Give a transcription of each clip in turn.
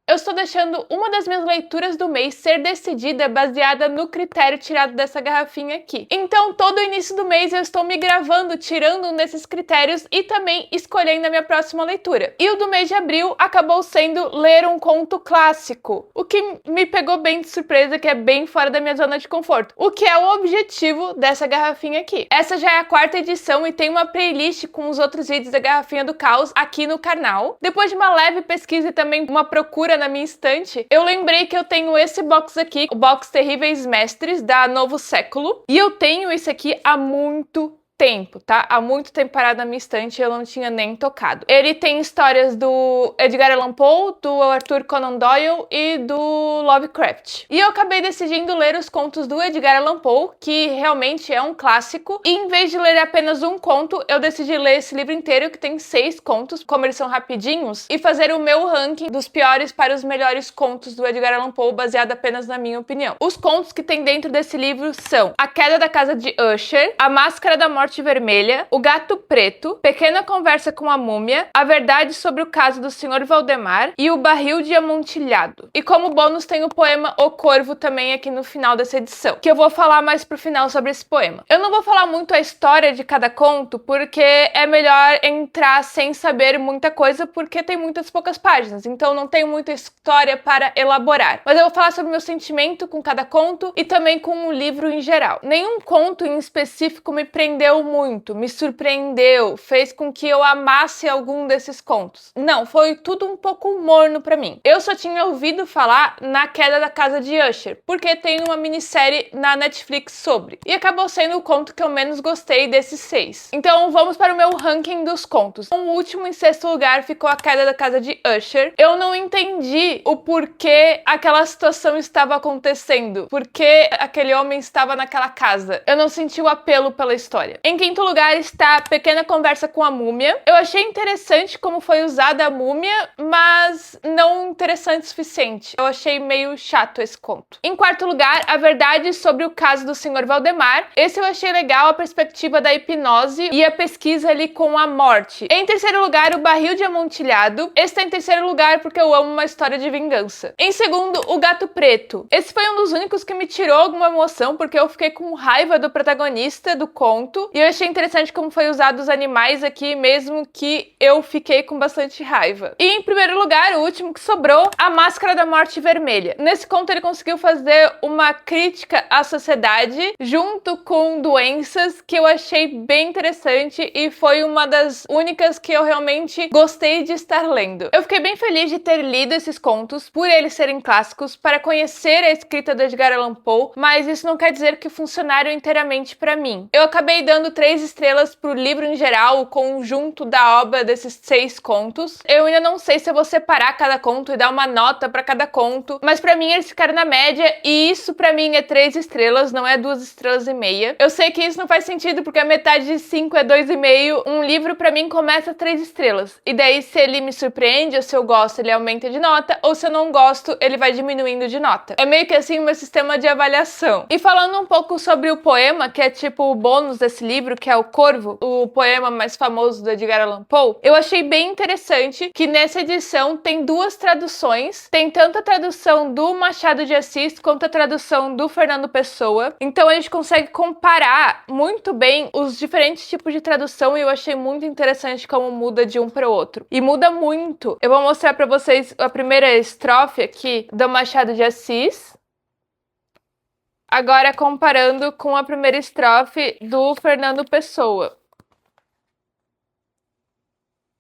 eu estou deixando uma das minhas leituras do mês ser decidida baseada no critério tirado dessa garrafinha aqui. Então, todo início do mês eu estou me gravando, tirando um desses critérios e também escolhendo a minha próxima leitura. E o do mês de abril acabou sendo ler um conto clássico, o que me pegou bem de surpresa, que é bem fora da minha zona de conforto, o que é o objetivo dessa garrafinha aqui. Essa já é a 4ª edição e tem uma playlist com os outros vídeos da Garrafinha do Caos aqui no canal. Depois de uma leve pesquisa e também uma procura na minha estante, eu lembrei que eu tenho esse box aqui, o box Terríveis Mestres da Novo Século, e eu tenho esse aqui há muito tempo, tá? Há muito tempo parado na minha estante e eu não tinha nem tocado. Ele tem histórias do Edgar Allan Poe, do Arthur Conan Doyle e do Lovecraft. E eu acabei decidindo ler os contos do Edgar Allan Poe, que realmente é um clássico, e em vez de ler apenas um conto, eu decidi ler esse livro inteiro, que tem 6 contos, como eles são rapidinhos, e fazer o meu ranking dos piores para os melhores contos do Edgar Allan Poe, baseado apenas na minha opinião. Os contos que tem dentro desse livro são A Queda da Casa de Usher, A Máscara da Morte Vermelha, O Gato Preto, Pequena Conversa com a Múmia, A Verdade sobre o Caso do Sr. Valdemar e O Barril de Amontilhado. E como bônus tem o poema O Corvo também aqui no final dessa edição, que eu vou falar mais pro final sobre esse poema. Eu não vou falar muito a história de cada conto, porque é melhor entrar sem saber muita coisa, porque tem muitas poucas páginas, então não tem muita história para elaborar. Mas eu vou falar sobre o meu sentimento com cada conto e também com o livro em geral. Nenhum conto em específico me prendeu muito, me surpreendeu, fez com que eu amasse algum desses contos. Não, foi tudo um pouco morno pra mim. Eu só tinha ouvido falar na Queda da Casa de Usher, porque tem uma minissérie na Netflix sobre, e acabou sendo o conto que eu menos gostei desses 6. Então vamos para o meu ranking dos contos. O último, em 6º lugar, ficou A Queda da Casa de Usher. Eu não entendi o porquê aquela situação estava acontecendo, porque aquele homem estava naquela casa. Eu não senti o apelo pela história. Em 5º lugar está Pequena Conversa com a Múmia. Eu achei interessante como foi usada a múmia, mas não interessante o suficiente. Eu achei meio chato esse conto. Em 4º lugar, A Verdade sobre o Caso do Sr. Valdemar. Esse eu achei legal, a perspectiva da hipnose e a pesquisa ali com a morte. Em 3º lugar, O Barril de Amontilhado. Esse tá em 3º lugar porque eu amo uma história de vingança. Em 2º, O Gato Preto. Esse foi um dos únicos que me tirou alguma emoção, porque eu fiquei com raiva do protagonista do conto. E eu achei interessante como foi usado os animais aqui, mesmo que eu fiquei com bastante raiva. E em 1º lugar, o último que sobrou, A Máscara da Morte Vermelha. Nesse conto ele conseguiu fazer uma crítica à sociedade, junto com doenças, que eu achei bem interessante e foi uma das únicas que eu realmente gostei de estar lendo. Eu fiquei bem feliz de ter lido esses contos, por eles serem clássicos, para conhecer a escrita do Edgar Allan Poe, mas isso não quer dizer que funcionaram inteiramente para mim. Eu acabei dando 3 estrelas pro livro em geral, o conjunto da obra desses 6 contos. Eu ainda não sei se eu vou separar cada conto e dar uma nota para cada conto, mas para mim eles ficaram na média e isso para mim é 3 estrelas, não é 2,5 estrelas. Eu sei que isso não faz sentido porque a metade de 5 é 2,5. Um livro para mim começa 3 estrelas. E daí se ele me surpreende ou se eu gosto, ele aumenta de nota, ou se eu não gosto, ele vai diminuindo de nota. É meio que assim o meu sistema de avaliação. E falando um pouco sobre o poema, que é tipo o bônus desse livro, que é O Corvo, o poema mais famoso do Edgar Allan Poe, eu achei bem interessante que nessa edição tem 2 traduções. Tem tanto a tradução do Machado de Assis quanto a tradução do Fernando Pessoa. Então a gente consegue comparar muito bem os diferentes tipos de tradução e eu achei muito interessante como muda de um para o outro. E muda muito. Eu vou mostrar para vocês a primeira estrofe aqui do Machado de Assis. Agora comparando com a primeira estrofe do Fernando Pessoa.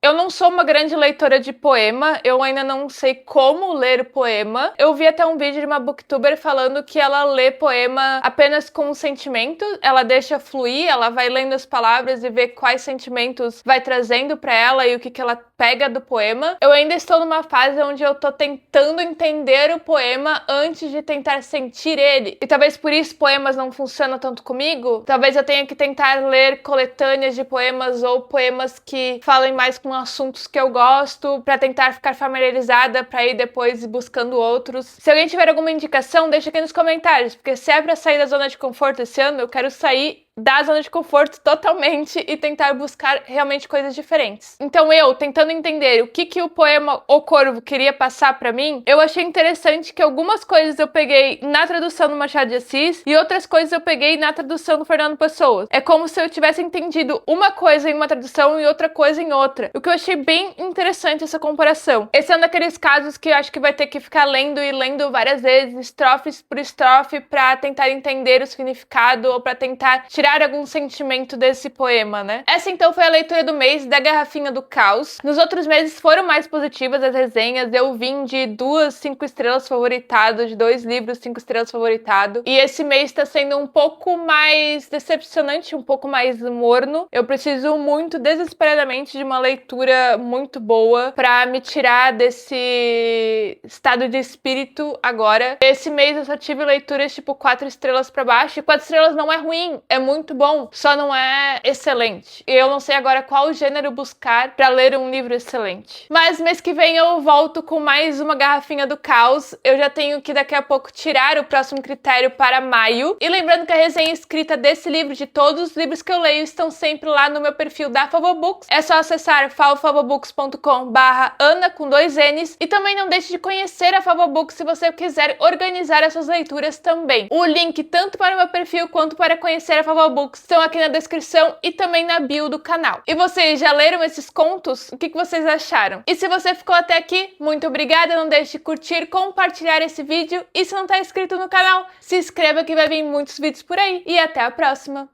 Eu não sou uma grande leitora de poema, eu ainda não sei como ler poema. Eu vi até um vídeo de uma booktuber falando que ela lê poema apenas com sentimento, ela deixa fluir, ela vai lendo as palavras e vê quais sentimentos vai trazendo pra ela e o que ela pega do poema. Eu ainda estou numa fase onde eu tô tentando entender o poema antes de tentar sentir ele. E talvez por isso poemas não funcionam tanto comigo. Talvez eu tenha que tentar ler coletâneas de poemas ou poemas que falem mais com com assuntos que eu gosto, pra tentar ficar familiarizada, pra ir depois buscando outros. Se alguém tiver alguma indicação, deixa aqui nos comentários, porque se é pra sair da zona de conforto esse ano, eu quero sair da zona de conforto totalmente e tentar buscar realmente coisas diferentes. Então eu, tentando entender o que o poema O Corvo queria passar pra mim, eu achei interessante que algumas coisas eu peguei na tradução do Machado de Assis e outras coisas eu peguei na tradução do Fernando Pessoa. É como se eu tivesse entendido uma coisa em uma tradução e outra coisa em outra. O que eu achei bem interessante essa comparação. Esse é um daqueles casos que eu acho que vai ter que ficar lendo e lendo várias vezes, estrofes por estrofe, pra tentar entender o significado ou pra tentar tirar algum sentimento desse poema, né? Essa então foi a leitura do mês da Garrafinha do Caos. Nos outros meses foram mais positivas as resenhas, eu vim de 2 5 estrelas favoritado, de 2 livros 5 estrelas favoritado, e esse mês tá sendo um pouco mais decepcionante, um pouco mais morno. Eu preciso muito, desesperadamente, de uma leitura muito boa pra me tirar desse estado de espírito agora. Esse mês eu só tive leituras tipo 4 estrelas pra baixo, e 4 estrelas não é ruim, é muito bom, só não é excelente. E eu não sei agora qual gênero buscar pra ler um livro excelente. Mas mês que vem eu volto com mais uma Garrafinha do Caos. Eu já tenho que daqui a pouco tirar o próximo critério para maio. E lembrando que a resenha escrita desse livro, de todos os livros que eu leio, estão sempre lá no meu perfil da Favobooks. É só acessar favobooks.com/Ana com 2 N's. E também não deixe de conhecer a Favobooks se você quiser organizar as suas leituras também. O link tanto para o meu perfil quanto para conhecer a Favobooks estão aqui na descrição e também na bio do canal. E vocês já leram esses contos? O que vocês acharam? E se você ficou até aqui, muito obrigada, não deixe de curtir, compartilhar esse vídeo e se não está inscrito no canal, se inscreva que vai vir muitos vídeos por aí e até a próxima!